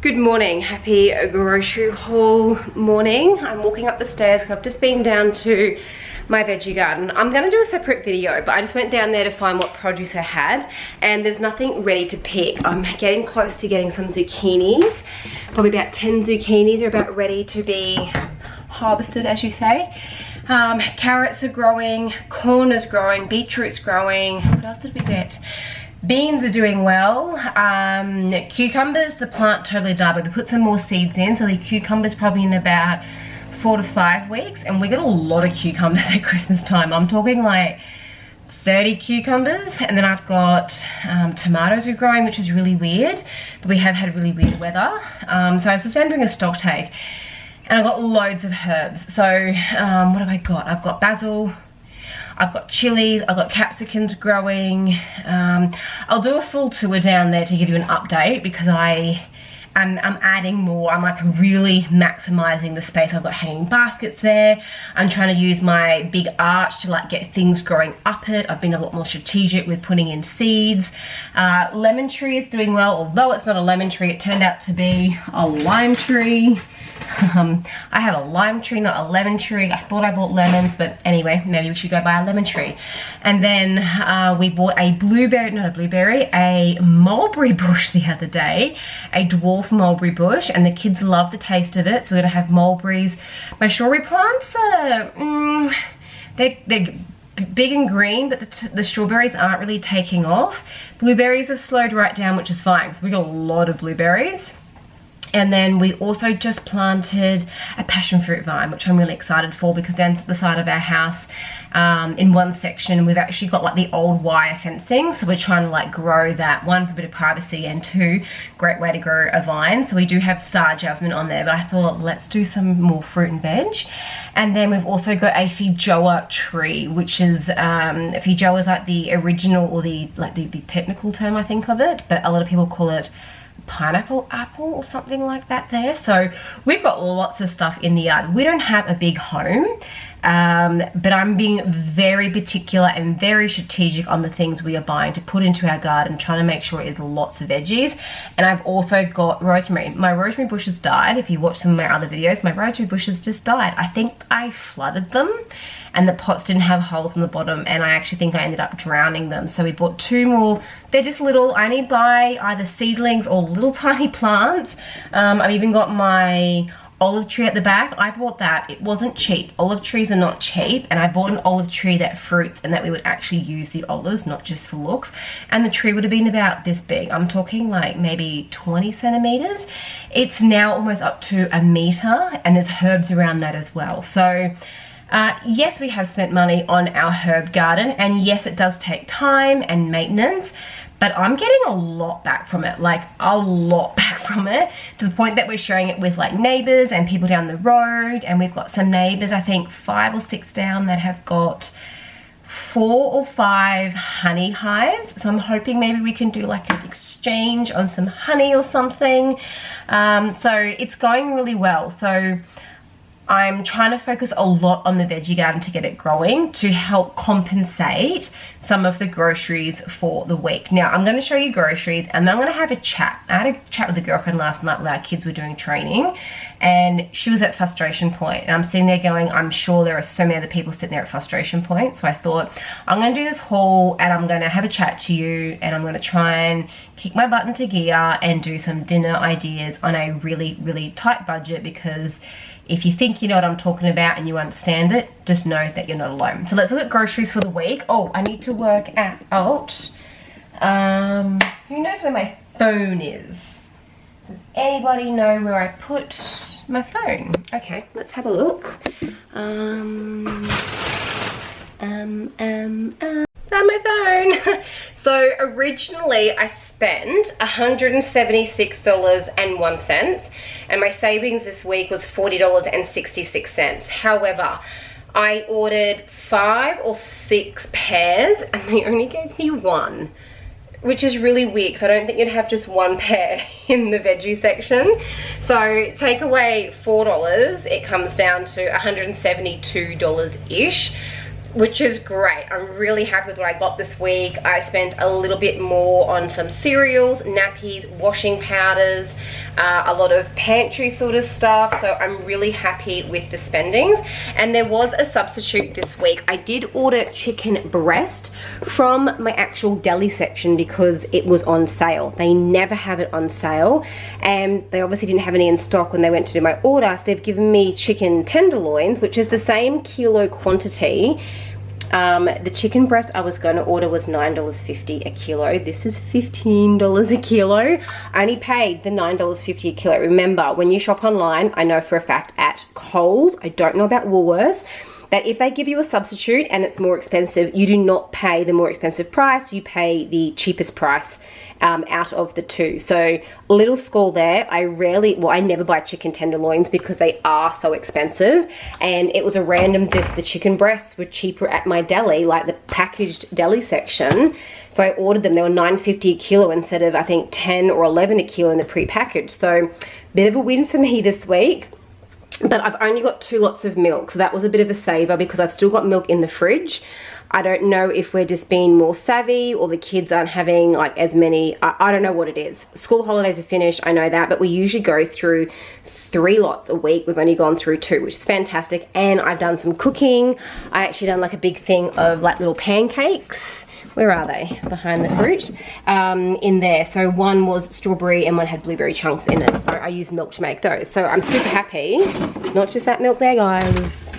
Good morning, happy grocery haul morning. I'm walking up the stairs because I've just been down to my veggie garden. I'm going to do a separate video, but I just went down there to find what produce I had, and there's nothing ready to pick. I'm getting close to getting some zucchinis. Probably about 10 zucchinis are about ready to be harvested, as you say. Carrots are growing, corn is growing, beetroot's growing. What else did we get? Beans are doing well. Cucumbers, the plant totally died, but we put some more seeds in, so the cucumbers probably in about 4 to 5 weeks, and we got a lot of cucumbers at Christmas time. I'm talking like 30 cucumbers, and then I've got tomatoes are growing, which is really weird, but we have had really weird weather. So I was just doing a stock take, and I've got loads of herbs. So what have I got? I've got basil, I've got chilies, I've got capsicums growing. I'll do a full tour down there to give you an update because I'm adding more. I'm like really maximizing the space. I've got hanging baskets there. I'm trying to use my big arch to like get things growing up it. I've been a lot more strategic with putting in seeds. Lemon tree is doing well, although it's not a lemon tree. It turned out to be a lime tree. I have a lime tree, not a lemon tree. I thought I bought lemons, but anyway, maybe we should go buy a lemon tree. And then we bought a a mulberry bush the other day, a dwarf mulberry bush, and the kids love the taste of it, so we're gonna have mulberries. My strawberry plants are, they're big and green, but the strawberries aren't really taking off. Blueberries have slowed right down, which is fine, because we got a lot of blueberries. And then we also just planted a passion fruit vine, which I'm really excited for, because down to the side of our house, in one section, we've actually got like the old wire fencing. So we're trying to like grow that, one, for a bit of privacy, and two, great way to grow a vine. So we do have star jasmine on there, but I thought let's do some more fruit and veg. And then we've also got a feijoa tree, which is, feijoa is like the original, or the technical term I think of it, but a lot of people call it pineapple apple or something like that there. So we've got lots of stuff in the yard. We don't have a big home, but I'm being very particular and very strategic on the things we are buying to put into our garden, trying to make sure it's lots of veggies. And I've also got rosemary. My rosemary bushes died. If you watch some of my other videos, my rosemary bushes just died. I think I flooded them and the pots didn't have holes in the bottom, and I actually think I ended up drowning them. So we bought 2 more. They're just little, I need to buy either seedlings or little tiny plants. I've even got my olive tree at the back. I bought that. It wasn't cheap. Olive trees are not cheap, and I bought an olive tree that fruits and that we would actually use the olives, not just for looks. And the tree would have been about this big. I'm talking like maybe 20 centimeters. It's now almost up to 1 meter, and there's herbs around that as well. So yes, we have spent money on our herb garden, and yes, it does take time and maintenance, but I'm getting a lot back from it, like a lot back from it, to the point that we're sharing it with like neighbors and people down the road. And we've got some neighbors, I think 5 or 6 down, that have got 4 or 5 honey hives. So I'm hoping maybe we can do like an exchange on some honey or something. So it's going really well. So I'm trying to focus a lot on the veggie garden to get it growing, to help compensate some of the groceries for the week. Now, I'm going to show you groceries, and then I'm going to have a chat. I had a chat with a girlfriend last night while our kids were doing training, and she was at frustration point. And I'm sitting there going, I'm sure there are so many other people sitting there at frustration point. So I thought, I'm going to do this haul, and I'm going to have a chat to you, and I'm going to try and kick my butt into gear and do some dinner ideas on a really, really tight budget, because if you think you know what I'm talking about and you understand it, just know that you're not alone. So let's look at groceries for the week. Oh, I need to work out. Who knows where my phone is? Does anybody know where I put my phone? Okay, let's have a look. Found my phone. So originally I spent $176.01, and my savings this week was $40.66. However, I ordered 5 or 6 pairs, and they only gave me 1, which is really weird, because I don't think you'd have just 1 pair in the veggie section. So take away $4, it comes down to $172-ish. which is great. I'm really happy with what I got this week. I spent a little bit more on some cereals, nappies, washing powders, a lot of pantry sort of stuff. So I'm really happy with the spendings. And there was a substitute this week. I did order chicken breast from my actual deli section because it was on sale. They never have it on sale, and they obviously didn't have any in stock when they went to do my order. So they've given me chicken tenderloins, which is the same kilo quantity. The chicken breast I was going to order was $9.50 a kilo. This is $15 a kilo. I only paid the $9.50 a kilo. Remember, when you shop online, I know for a fact at Coles, I don't know about Woolworths, that if they give you a substitute and it's more expensive, you do not pay the more expensive price, you pay the cheapest price out of the two. So little score there. I never buy chicken tenderloins because they are so expensive, and it was a random, just the chicken breasts were cheaper at my deli, like the packaged deli section. So I ordered them. They were $9.50 a kilo instead of I think 10 or 11 a kilo in the pre-packaged. So bit of a win for me this week. But I've only got 2 lots of milk, so that was a bit of a saver because I've still got milk in the fridge. I don't know if we're just being more savvy or the kids aren't having like as many, I don't know what it is. School holidays are finished, I know that, but we usually go through 3 lots a week. We've only gone through 2, which is fantastic. And I've done some cooking. I actually done like a big thing of like little pancakes. Where are they? Behind the fruit. In there. So one was strawberry and one had blueberry chunks in it. So I used milk to make those. So I'm super happy. It's not just that milk there, guys.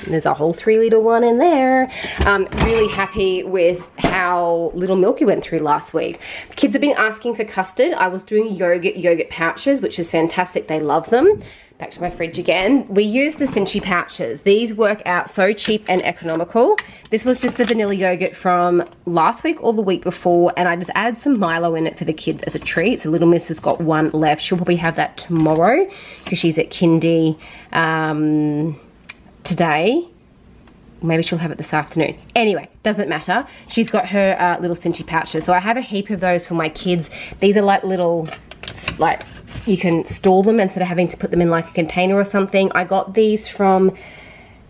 There's a whole 3-litre one in there. Really happy with how little milk you went through last week. Kids have been asking for custard. I was doing yogurt pouches, which is fantastic. They love them. Back to my fridge again. We use the Cinchy pouches. These work out so cheap and economical. This was just the vanilla yogurt from last week or the week before, and I just add some Milo in it for the kids as a treat. So little miss has got one left. She'll probably have that tomorrow because she's at kindy today. Maybe she'll have it this afternoon. Anyway, doesn't matter. She's got her little Cinchy pouches. So I have a heap of those for my kids. These are like little, like, you can store them instead of having to put them in like a container or something. I got these from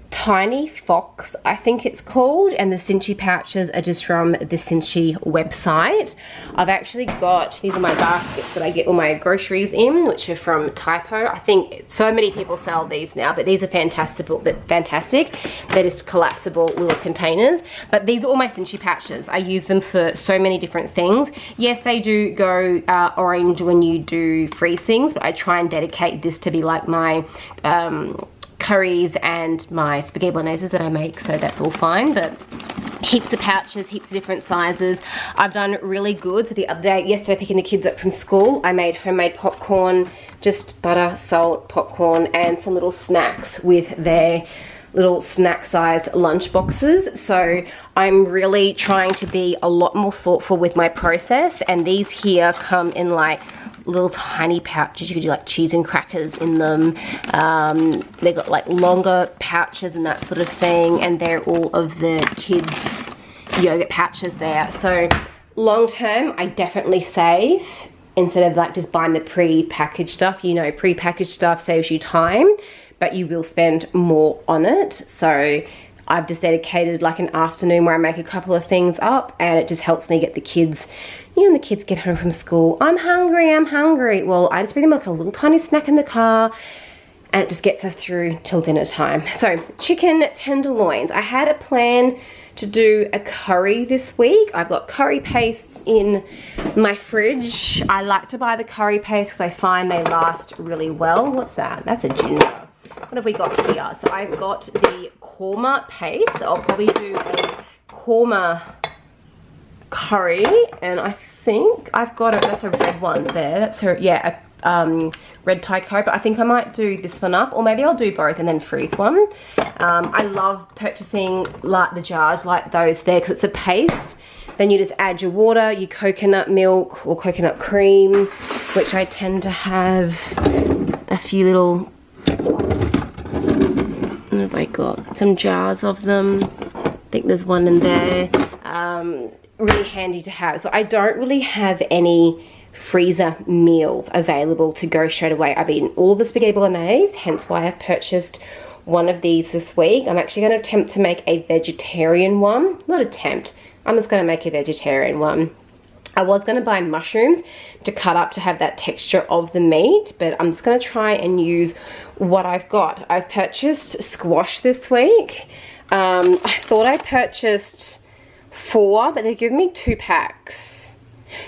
Tiny Fox, I think it's called, and the Cinchy pouches are just from the Cinchy website. I've actually got, these are my baskets that I get all my groceries in, which are from Typo. I think so many people sell these now, but these are fantastic. They're just collapsible little containers. But these are all my Cinchy pouches. I use them for so many different things. Yes, they do go orange when you do freeze things, but I try and dedicate this to be like my curries and my spaghetti bolognese that I make, so that's all fine. But heaps of pouches, heaps of different sizes. I've done really good. So the other day, yesterday, picking the kids up from school, I made homemade popcorn, just butter, salt, popcorn, and some little snacks with their little snack size lunch boxes. So I'm really trying to be a lot more thoughtful with my process, and these here come in like little tiny pouches. You could do like cheese and crackers in them. They've got like longer pouches and that sort of thing, and they're all of the kids yogurt pouches there. So long term, I definitely save instead of like just buying the pre-packaged stuff. You know, pre-packaged stuff saves you time, but you will spend more on it. So I've just dedicated like an afternoon where I make a couple of things up, and it just helps me get the kids, you know, when the kids get home from school, I'm hungry. Well, I just bring them like a little tiny snack in the car, and it just gets us through till dinner time. So chicken tenderloins. I had a plan to do a curry this week. I've got curry pastes in my fridge. I like to buy the curry paste because I find they last really well. What's that? That's a ginger. What have we got here? So I've got the korma paste. I'll probably do a korma curry, and I think I've got it. That's a red one there. That's her, yeah, a red Thai curry, but I think I might do this one up, or maybe I'll do both and then freeze one. I love purchasing like the jars like those there because it's a paste. Then you just add your water, your coconut milk or coconut cream, which I tend to have a few little, what have I got? Some jars of them. I think there's one in there. Really handy to have. So I don't really have any freezer meals available to go straight away. I've eaten all of the spaghetti bolognese, hence why I've purchased one of these this week. I'm actually going to attempt to make a vegetarian one. Not attempt, I'm just going to make a vegetarian one. I was going to buy mushrooms to cut up to have that texture of the meat, but I'm just going to try and use what I've got. I've purchased squash this week. I thought I purchased 4, but they've given me 2 packs.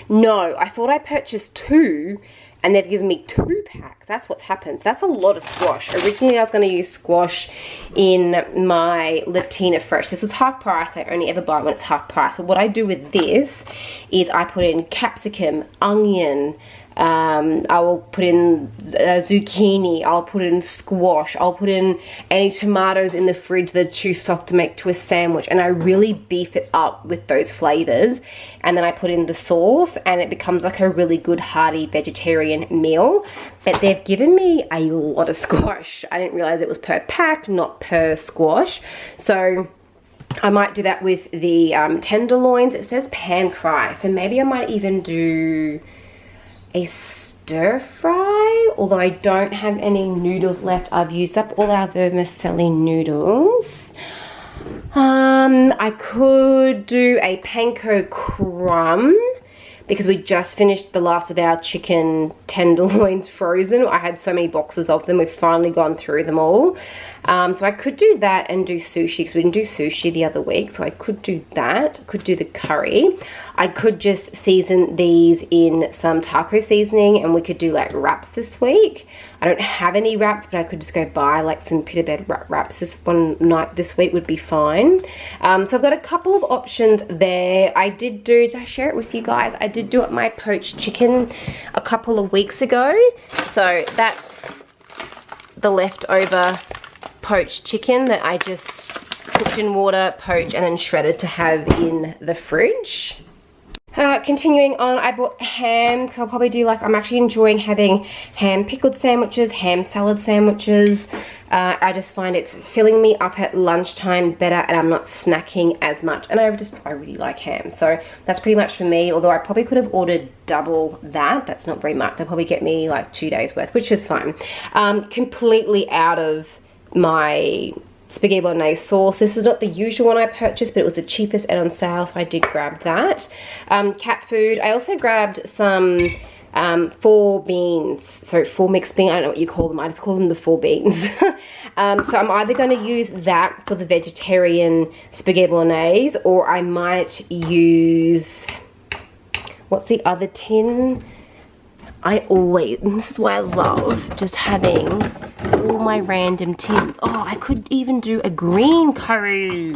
No, I thought I purchased 2 and they've given me 2 packs. That's what's happened. That's a lot of squash. Originally, I was going to use squash in my Latina Fresh. This was half price. I only ever buy it when it's half price. But what I do with this is I put in capsicum, onion, I will put in zucchini, I'll put in squash, I'll put in any tomatoes in the fridge that are too soft to make to a sandwich, and I really beef it up with those flavors, and then I put in the sauce and it becomes like a really good hearty vegetarian meal. But they've given me a lot of squash. I didn't realize it was per pack, not per squash. So I might do that with the tenderloins. It says pan fry, so maybe I might even do a stir fry, although I don't have any noodles left. I've used up all our vermicelli noodles. I could do a panko crumb because we just finished the last of our chicken tenderloins frozen. I had so many boxes of them. We've finally gone through them all. So I could do that and do sushi because we didn't do sushi the other week. So I could do that. I could do the curry. I could just season these in some taco seasoning and we could do like wraps this week. I don't have any wraps, but I could just go buy like some pita bread wraps this one night this week would be fine. So I've got a couple of options there. Did I share it with you guys? I did do up my poached chicken a couple of weeks ago. So that's the leftover poached chicken that I just cooked in water, poached, and then shredded to have in the fridge. Continuing on, I bought ham because I'll probably do like, I'm actually enjoying having ham pickled sandwiches, ham salad sandwiches. I just find it's filling me up at lunchtime better and I'm not snacking as much. And I really like ham. So that's pretty much for me, although I probably could have ordered double that. That's not very much. They'll probably get me like 2 days worth, which is fine. Completely out of my spaghetti bolognese sauce. This is not the usual one I purchased, but it was the cheapest and on sale, so I did grab that. Cat food. I also grabbed some 4 beans, so 4 mixed beans. I don't know what you call them. I just call them the 4 beans. So I'm either going to use that for the vegetarian spaghetti bolognese, or I might use, what's the other tin? This is why I love just having all my random tins. Oh, I could even do a green curry.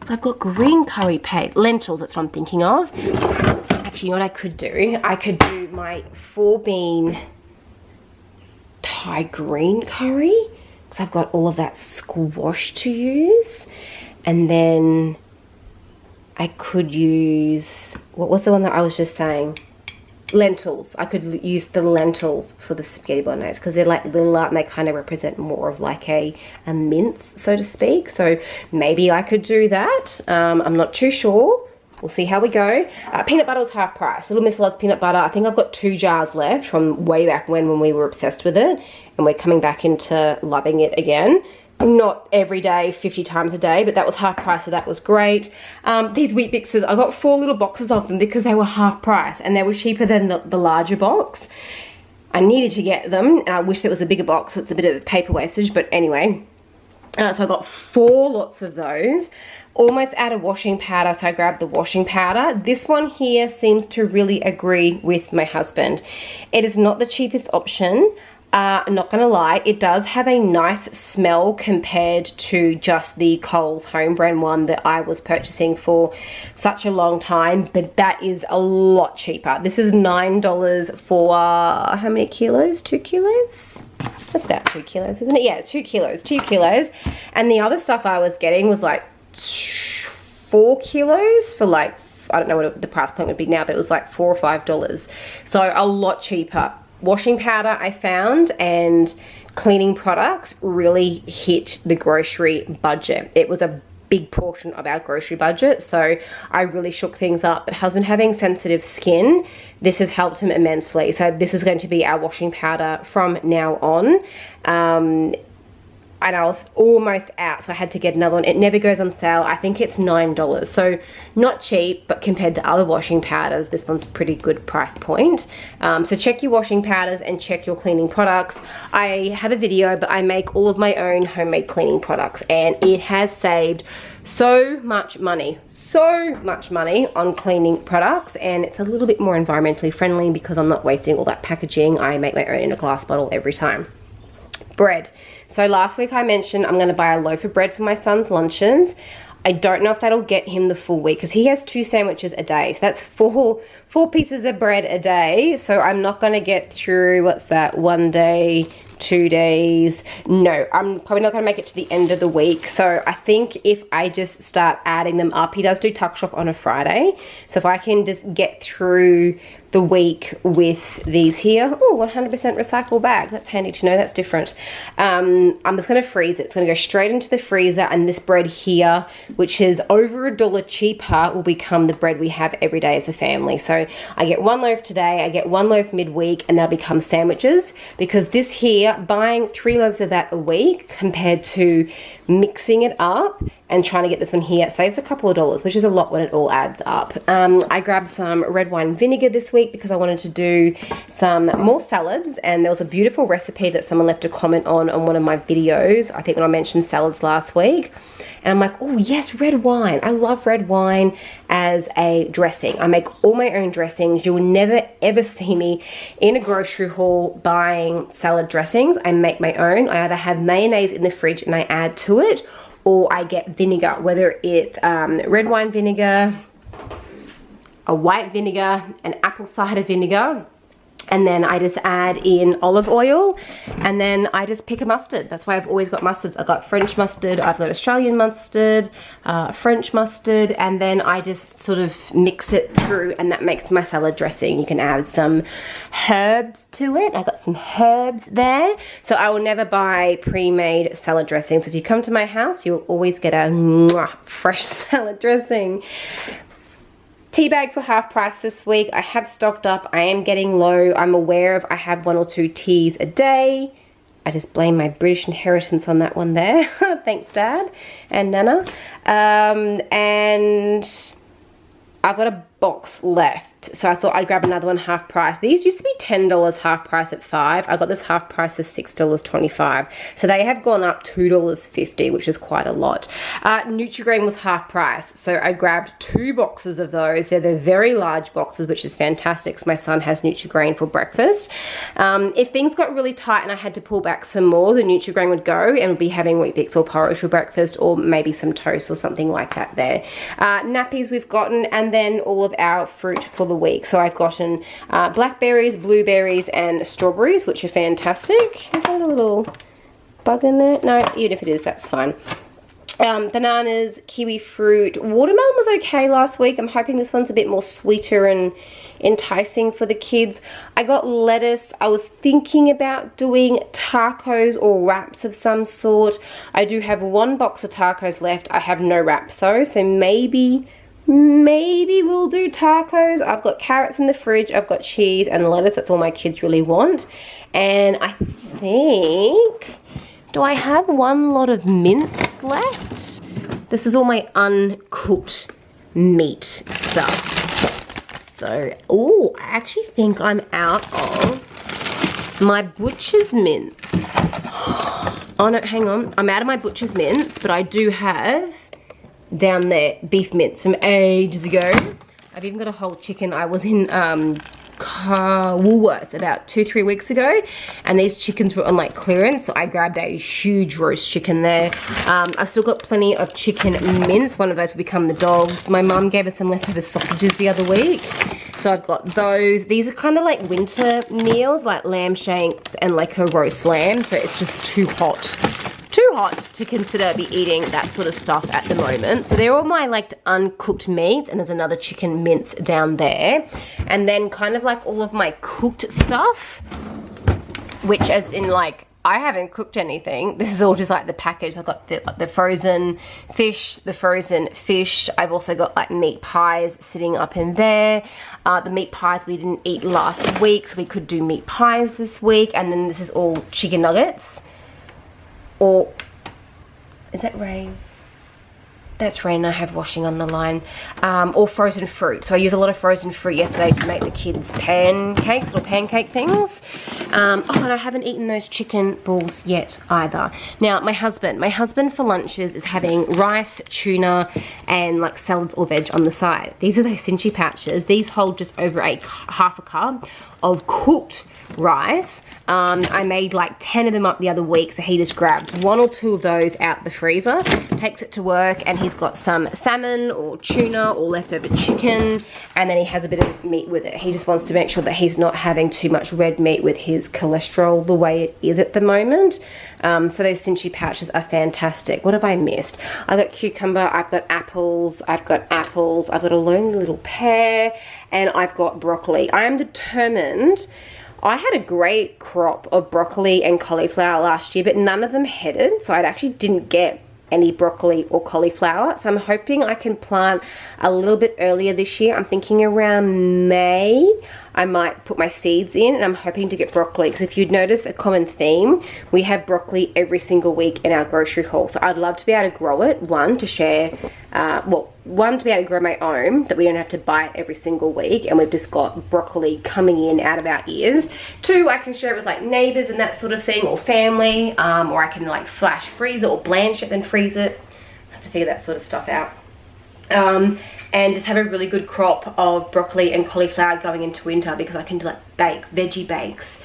So I've got green curry paste. Lentils, that's what I'm thinking of. Actually, you know what I could do? I could do my 4-bean Thai green curry, because I've got all of that squash to use. And then I could use, what was the one that I was just saying? Lentils. I could use the lentils for the spaghetti bolognese because they're like littler and they kind of represent more of like a mince, so to speak. So maybe I could do that. I'm not too sure. We'll see how we go. Peanut butter was half price. Little Miss loves peanut butter. I think I've got 2 jars left from way back when we were obsessed with it, and we're coming back into loving it again. Not every day, 50 times a day, but that was half price, so that was great. These Wheat Bixes, I got 4 little boxes of them because they were half price and they were cheaper than the larger box. I needed to get them, and I wish there was a bigger box. It's a bit of paper wastage, but anyway. So I got 4 lots of those. Almost out of washing powder, so I grabbed the washing powder. This one here seems to really agree with my husband. It is not the cheapest option. I'm not gonna lie, it does have a nice smell compared to just the Coles home brand one that I was purchasing for such a long time, but that is a lot cheaper. This is $9 for how many kilos? 2 kilos? That's about 2 kilos, isn't it? Yeah, 2 kilos, 2 kilos. And the other stuff I was getting was like 4 kilos for like, I don't know what the price point would be now, but it was like $4 or $5. So a lot cheaper. Washing powder I found and cleaning products really hit the grocery budget. It was a big portion of our grocery budget, so I really shook things up. But husband having sensitive skin, this has helped him immensely. So this is going to be our washing powder from now on. and I was almost out, so I had to get another one. It never goes on sale. I think it's $9, so not cheap, but compared to other washing powders, this one's pretty good price point. So check your washing powders and check your cleaning products. I have a video, but I make all of my own homemade cleaning products, and it has saved so much money on cleaning products, and it's a little bit more environmentally friendly because I'm not wasting all that packaging. I make my own in a glass bottle every time. Bread. So last week I mentioned I'm going to buy a loaf of bread for my son's lunches. I don't know if that'll get him the full week because he has 2 sandwiches a day. So that's four pieces of bread a day. So I'm not going to get through, what's that, 1 day, 2 days. No, I'm probably not going to make it to the end of the week. So I think if I just start adding them up, he does do tuck shop on a Friday. So if I can just get through the week with these here. Oh, 100% recyclable bag. That's handy to know. That's different. I'm just going to freeze it. It's going to go straight into the freezer, and this bread here, which is over $1 cheaper, will become the bread we have every day as a family. So I get 1 loaf today, I get 1 loaf midweek, and they'll become sandwiches, because this here, buying 3 loaves of that a week compared to mixing it up and trying to get this one here, it saves a couple of dollars, which is a lot when it all adds up. I grabbed some red wine vinegar this week because I wanted to do some more salads, and there was a beautiful recipe that someone left a comment on one of my videos, I think when I mentioned salads last week, and I'm like, oh yes, red wine. I love red wine as a dressing. I make all my own dressings. You will never ever see me in a grocery haul buying salad dressings. I make my own. I either have mayonnaise in the fridge and I add to it, or I get vinegar, whether it's red wine vinegar, a white vinegar, an apple cider vinegar, and then I just add in olive oil, and then I just pick a mustard. That's why I've always got mustards. I've got French mustard, I've got Australian mustard, French mustard, and then I just sort of mix it through, and that makes my salad dressing. You can add some herbs to it. I got some herbs there. So I will never buy pre-made salad dressings. If you come to my house, you'll always get a fresh salad dressing. Tea bags were half price this week. I have stocked up. I am getting low. I'm aware of I have 1 or 2 teas a day. I just blame my British inheritance on that one there. Thanks, Dad and Nana. And I've got a box left, so I thought I'd grab another one half price. These used to be $10 half price at 5. I got this half price as $6.25. So they have gone up $2.50, which is quite a lot. Nutri-Grain was half price, so I grabbed 2 boxes of those. They're the very large boxes, which is fantastic, so my son has Nutri-Grain for breakfast. If things got really tight and I had to pull back some more, the Nutri-Grain would go, and we'd be having Wheat Bix or porridge for breakfast, or maybe some toast or something like that there. Nappies we've gotten, and then all of our fruit for the week. So I've gotten blackberries, blueberries, and strawberries, which are fantastic. Is that a little bug in there? No, even if it is, that's fine. Bananas, kiwi fruit. Watermelon was okay last week. I'm hoping this one's a bit more sweeter and enticing for the kids. I got lettuce. I was thinking about doing tacos or wraps of some sort. I do have 1 box of tacos left. I have no wraps though, so maybe we'll do tacos. I've got carrots in the fridge, I've got cheese and lettuce. That's all my kids really want. And I think, do I have 1 lot of mince left? This is all my uncooked meat stuff. So, oh, I actually think I'm out of my butcher's mince. Oh no, hang on. I'm out of my butcher's mince, but I do have down there beef mince from ages ago. I've even got a whole chicken. I was in Woolworths about 2-3 weeks ago, and these chickens were on like clearance, so I grabbed a huge roast chicken there. I've still got plenty of chicken mince. One of those will become the dogs. My mum gave us some leftover sausages the other week, so I've got those. These are kind of like winter meals, like lamb shanks and like a roast lamb, so it's just too hot to consider be eating that sort of stuff at the moment. So they're all my like uncooked meats, and there's another chicken mince down there, and then kind of like all of my cooked stuff, which as in like I haven't cooked anything. This is all just like the package. I've got the frozen fish, the frozen fish. I've also got like meat pies sitting up in there. The meat pies we didn't eat last week, so we could do meat pies this week. And then this is all chicken nuggets. Or Is that rain? That's rain. I have washing on the line. Or frozen fruit. So I used a lot of frozen fruit yesterday to make the kids pancakes or pancake things. Oh, and I haven't eaten those chicken balls yet either. Now, my husband for lunches is having rice, tuna, and like salads or veg on the side. These are those Cinchi pouches. These hold just over half a cup of cooked rice. I made like 10 of them up the other week, so he just grabbed 1 or 2 of those out the freezer, takes it to work, and he's got some salmon or tuna or leftover chicken, and then he has a bit of meat with it. He just wants to make sure that he's not having too much red meat with his cholesterol the way it is at the moment. So those Cinchi pouches are fantastic. What have I missed? I've got cucumber, I've got apples, I've got a lonely little pear, and I've got broccoli. I am determined. I had a great crop of broccoli and cauliflower last year, but none of them headed, so I actually didn't get any broccoli or cauliflower. So I'm hoping I can plant a little bit earlier this year. I'm thinking around May I might put my seeds in, and I'm hoping to get broccoli, because if you'd notice a common theme, we have broccoli every single week in our grocery haul. So I'd love to be able to grow it, one, to share, one, to be able to grow my own, that we don't have to buy it every single week, and we've just got broccoli coming in out of our ears. 2, I can share it with like neighbors and that sort of thing, or family, or I can like flash freeze it or blanch it then freeze it. I have to figure that sort of stuff out. And just have a really good crop of broccoli and cauliflower going into winter, because I can do like bakes, veggie bakes,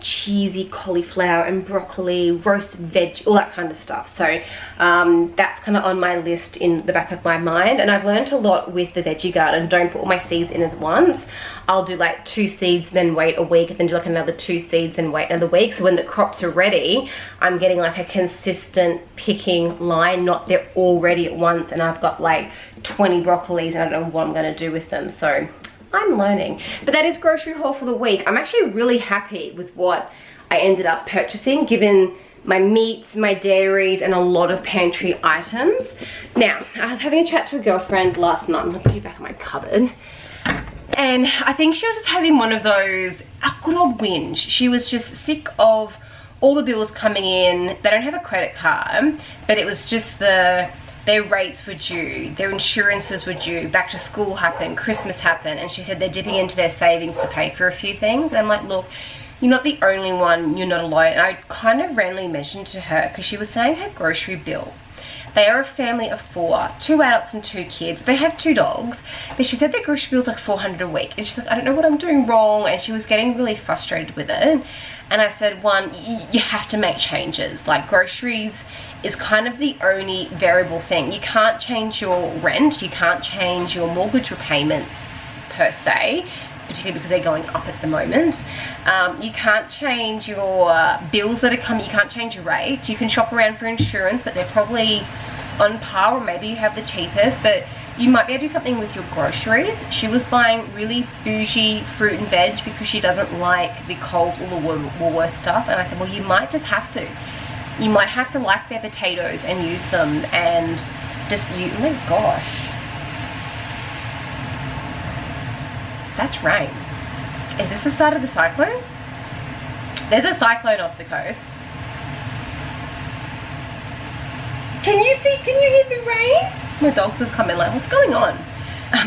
cheesy cauliflower and broccoli, roasted veg, all that kind of stuff. So that's kind of on my list in the back of my mind. And I've learned a lot with the veggie garden. Don't put all my seeds in at once. I'll do like 2 seeds, then wait a week, and then do like another 2 seeds and wait another week. So when the crops are ready, I'm getting like a consistent picking line, not they're all ready at once and I've got like 20 broccolis and I don't know what I'm going to do with them. So I'm learning. But that is grocery haul for the week. I'm actually really happy with what I ended up purchasing, given my meats, my dairies, and a lot of pantry items. Now, I was having a chat to a girlfriend last night. I'm going to put you back in my cupboard. And I think she was just having one of those, a good old whinge. She was just sick of all the bills coming in. They don't have a credit card, but it was just their rates were due, their insurances were due, back to school happened, Christmas happened, and she said they're dipping into their savings to pay for a few things. And I'm like, look, you're not the only one, you're not alone. And I kind of randomly mentioned to her, because she was saying her grocery bill. They are a family of 4, 2 adults and 2 kids. They have 2 dogs, but she said their grocery bill is like $400 a week. And she's like, I don't know what I'm doing wrong. And she was getting really frustrated with it. And I said, one, you have to make changes. Like, groceries is kind of the only variable thing. You can't change your rent. You can't change your mortgage repayments per se, particularly because they're going up at the moment. You can't change your bills that are coming. You can't change your rates. You can shop around for insurance, but they're probably on par, or maybe you have the cheapest, but you might be able to do something with your groceries. She was buying really bougie fruit and veg because she doesn't like the Coles or the Woolworths stuff. And I said, well, you might just have to. You might have to like their potatoes and use them, and just use, oh my gosh. That's rain. Is this the start of the cyclone? There's a cyclone off the coast. Can you hear the rain? My dog's just come in like, what's going on?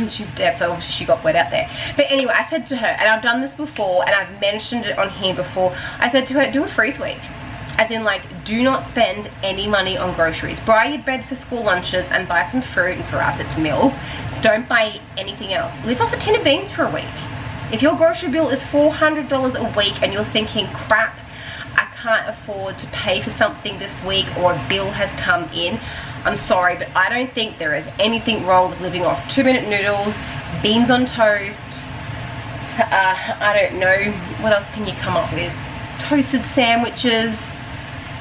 She's deaf, so obviously she got wet out there. But anyway, I said to her, and I've done this before, and I've mentioned it on here before, I said to her, do a freeze week. As in, like, do not spend any money on groceries. Buy your bread for school lunches and buy some fruit, and for us it's milk. Don't buy anything else. Live off a tin of beans for a week. If your grocery bill is $400 a week and you're thinking, crap, I can't afford to pay for something this week, or a bill has come in, I'm sorry, but I don't think there is anything wrong with living off 2-minute noodles, beans on toast, I don't know, what else can you come up with? Toasted sandwiches,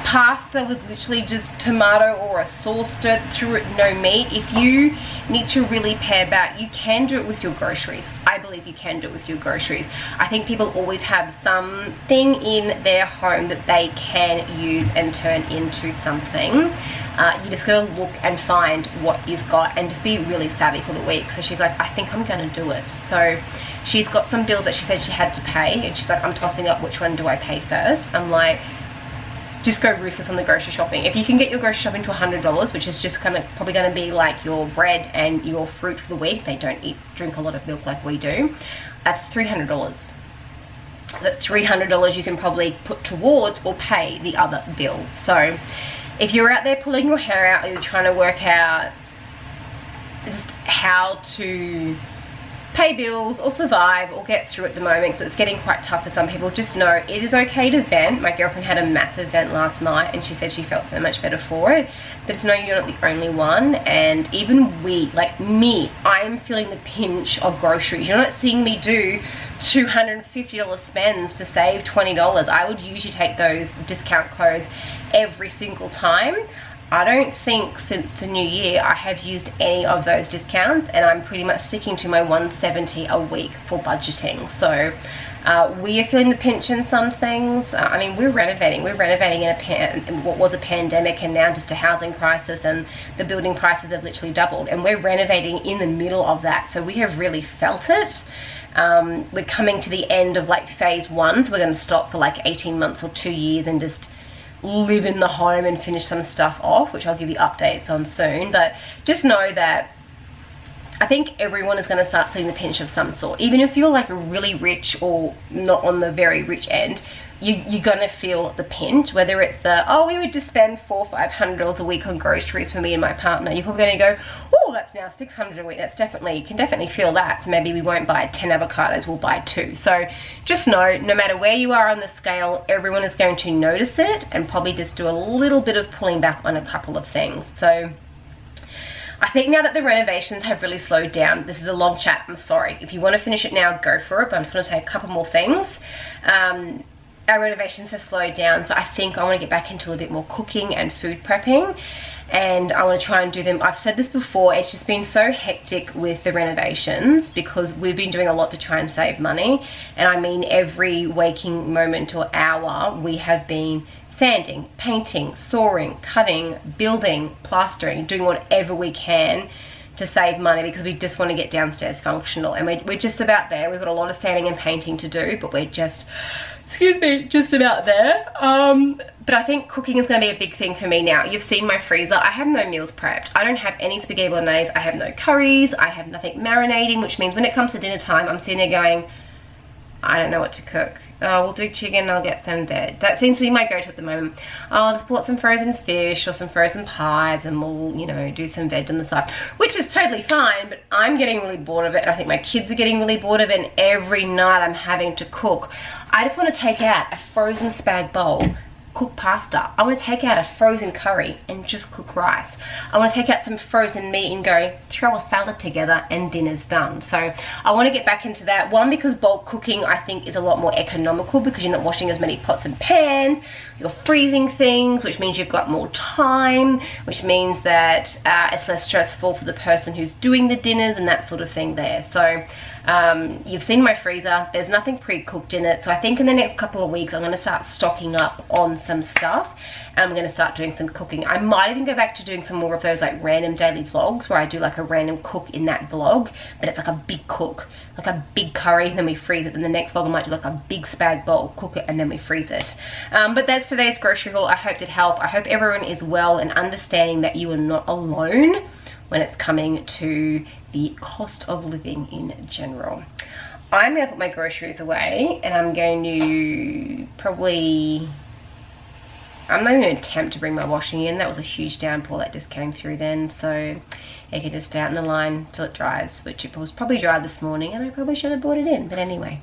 pasta with literally just tomato or a sauce stirred through it, no meat. If you need to really pare back, you can do it with your groceries. I believe you can do it with your groceries. I think people always have something in their home that they can use and turn into something. You just gotta look and find what you've got and just be really savvy for the week. So she's like, I think I'm gonna do it. So she's got some bills that she said she had to pay, and she's like, I'm tossing up which one do I pay first. I'm like, just go ruthless on the grocery shopping. If you can get your grocery shopping to $100, which is just kind of probably going to be like your bread and your fruit for the week, they don't drink a lot of milk like we do, that's $300. That's $300 you can probably put towards or pay the other bill. So if you're out there pulling your hair out, or you're trying to work out just how to pay bills or survive or get through at the moment, because it's getting quite tough for some people, just know it is okay to vent. My girlfriend had a massive vent last night and she said she felt so much better for it, but it's no, you're not the only one. And even we, like me, I'm feeling the pinch of groceries. You're not seeing me do $250 spends to save $20. I would usually take those discount codes every single time. I don't think since the new year I have used any of those discounts, and I'm pretty much sticking to my $170 a week for budgeting. So we are feeling the pinch in some things. I mean, we're renovating in what was a pandemic and now just a housing crisis, and the building prices have literally doubled, and we're renovating in the middle of that, so we have really felt it. We're coming to the end of like phase 1, so we're going to stop for like 18 months or 2 years and just live in the home and finish some stuff off, which I'll give you updates on soon. But just know that I think everyone is going to start feeling the pinch of some sort. Even if you're like really rich or not on the very rich end, you're going to feel the pinch. Whether it's the, oh, we would just spend $400 or $500 a week on groceries for me and my partner, you're probably going to go, oh, that's now $600 a week. That's definitely, you can definitely feel that. So maybe we won't buy 10 avocados, we'll buy 2. So just know, no matter where you are on the scale, everyone is going to notice it and probably just do a little bit of pulling back on a couple of things. So I think now that the renovations have really slowed down, this is a long chat, I'm sorry. If you want to finish it now, go for it, but I'm just going to say a couple more things. Our renovations have slowed down, so I think I want to get back into a bit more cooking and food prepping, and I want to try and do them. I've said this before, it's just been so hectic with the renovations because we've been doing a lot to try and save money, and I mean every waking moment or hour we have been sanding, painting, sawing, cutting, building, plastering, doing whatever we can to save money because we just want to get downstairs functional, and we're just about there. We've got a lot of sanding and painting to do, but we're just, excuse me, just about there. But I think cooking is going to be a big thing for me now. You've seen my freezer. I have no meals prepped. I don't have any spaghetti bolognese. I have no curries. I have nothing marinating, which means when it comes to dinner time, I'm sitting there going, I don't know what to cook. Oh, we'll do chicken and I'll get some veg. That seems to be my go-to at the moment. I'll just pull out some frozen fish or some frozen pies and we'll, you know, do some veg on the side, which is totally fine, but I'm getting really bored of it, and I think my kids are getting really bored of it, and every night I'm having to cook. I just want to take out a frozen spag bowl, cook pasta. I want to take out a frozen curry and just cook rice. I want to take out some frozen meat and go throw a salad together and dinner's done. So I want to get back into that. One, because bulk cooking I think is a lot more economical because you're not washing as many pots and pans, you're freezing things, which means you've got more time, which means that it's less stressful for the person who's doing the dinners and that sort of thing there. So you've seen my freezer, there's nothing pre-cooked in it, so I think in the next couple of weeks I'm going to start stocking up on some stuff, and I'm going to start doing some cooking. I might even go back to doing some more of those like random daily vlogs where I do like a random cook in that vlog, but it's like a big cook, like a big curry, and then we freeze it. And the next vlog I might do like a big spag bowl, cook it, and then we freeze it. But that's today's grocery haul. I hope it helped. I hope everyone is well and understanding that you are not alone when it's coming to the cost of living in general. I'm going to put my groceries away, and I'm going to probably, I'm not even going to attempt to bring my washing in. That was a huge downpour that just came through then, so it can just stay out in the line till it dries, which it was probably dry this morning, and I probably should have brought it in, but anyway.